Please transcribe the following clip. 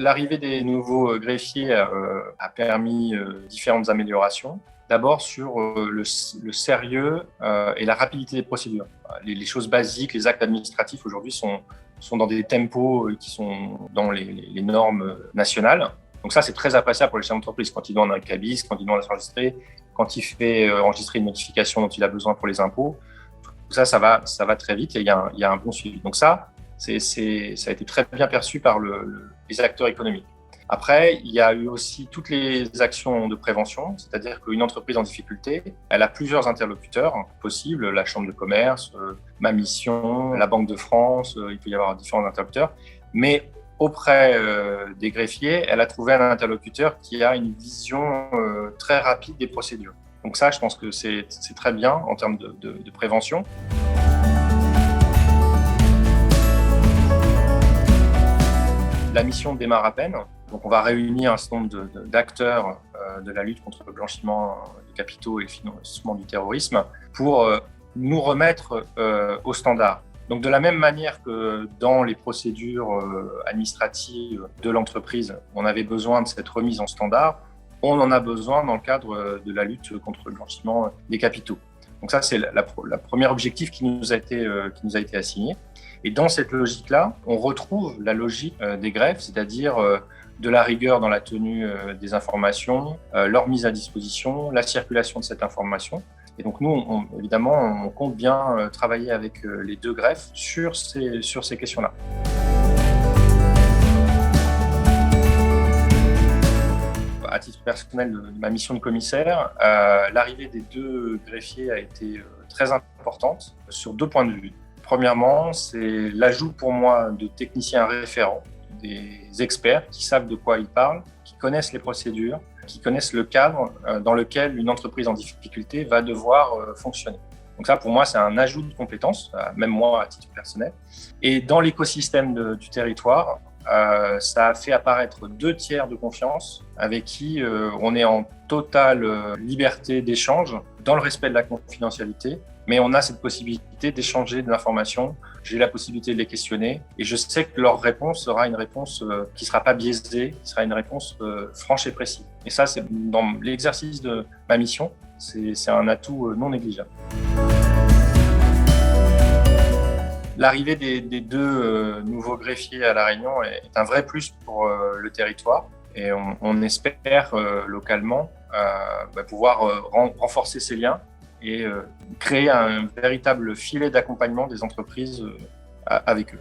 L'arrivée des nouveaux greffiers a permis différentes améliorations. D'abord sur le sérieux et la rapidité des procédures. Les choses basiques, les actes administratifs aujourd'hui sont dans des tempos qui sont dans les normes nationales. Donc ça, c'est très appréciable pour les chefs d'entreprise quand il doit en un cabis, quand il doit s'enregistrer, quand il fait enregistrer une notification dont il a besoin pour les impôts. Tout ça, ça va très vite et il y a un bon suivi. Donc ça a été très bien perçu par les acteurs économiques. Après, il y a eu aussi toutes les actions de prévention, c'est-à-dire qu'une entreprise en difficulté, elle a plusieurs interlocuteurs possibles, la Chambre de commerce, ma mission, la Banque de France, il peut y avoir différents interlocuteurs, mais auprès des greffiers, elle a trouvé un interlocuteur qui a une vision très rapide des procédures. Donc ça, je pense que c'est très bien en termes de prévention. La mission démarre à peine. Donc, on va réunir un certain nombre d'acteurs de la lutte contre le blanchiment de capitaux et le financement du terrorisme pour nous remettre au standard. Donc, de la même manière que dans les procédures administratives de l'entreprise, on avait besoin de cette remise en standard, on en a besoin dans le cadre de la lutte contre le blanchiment des capitaux. Donc ça, c'est le premier objectif qui nous a été assigné. Et dans cette logique-là, on retrouve la logique des greffes, c'est-à-dire de la rigueur dans la tenue des informations, leur mise à disposition, la circulation de cette information. Et donc nous, évidemment, on compte bien travailler avec les deux greffes sur ces questions-là. À titre personnel de ma mission de commissaire, l'arrivée des deux greffiers a été très importante sur deux points de vue. Premièrement, c'est l'ajout pour moi de techniciens référents, des experts qui savent de quoi ils parlent, qui connaissent les procédures, qui connaissent le cadre dans lequel une entreprise en difficulté va devoir fonctionner. Donc ça, pour moi, c'est un ajout de compétences, même moi à titre personnel. Et dans l'écosystème du territoire, ça a fait apparaître 2 tiers de confiance avec qui on est en totale liberté d'échange dans le respect de la confidentialité, mais on a cette possibilité d'échanger de l'information. J'ai la possibilité de les questionner et je sais que leur réponse sera une réponse qui ne sera pas biaisée, qui sera une réponse franche et précise. Et ça, c'est dans l'exercice de ma mission, c'est un atout non négligeable. L'arrivée des 2 nouveaux greffiers à La Réunion est un vrai plus pour le territoire et on espère localement pouvoir renforcer ces liens et créer un véritable filet d'accompagnement des entreprises avec eux.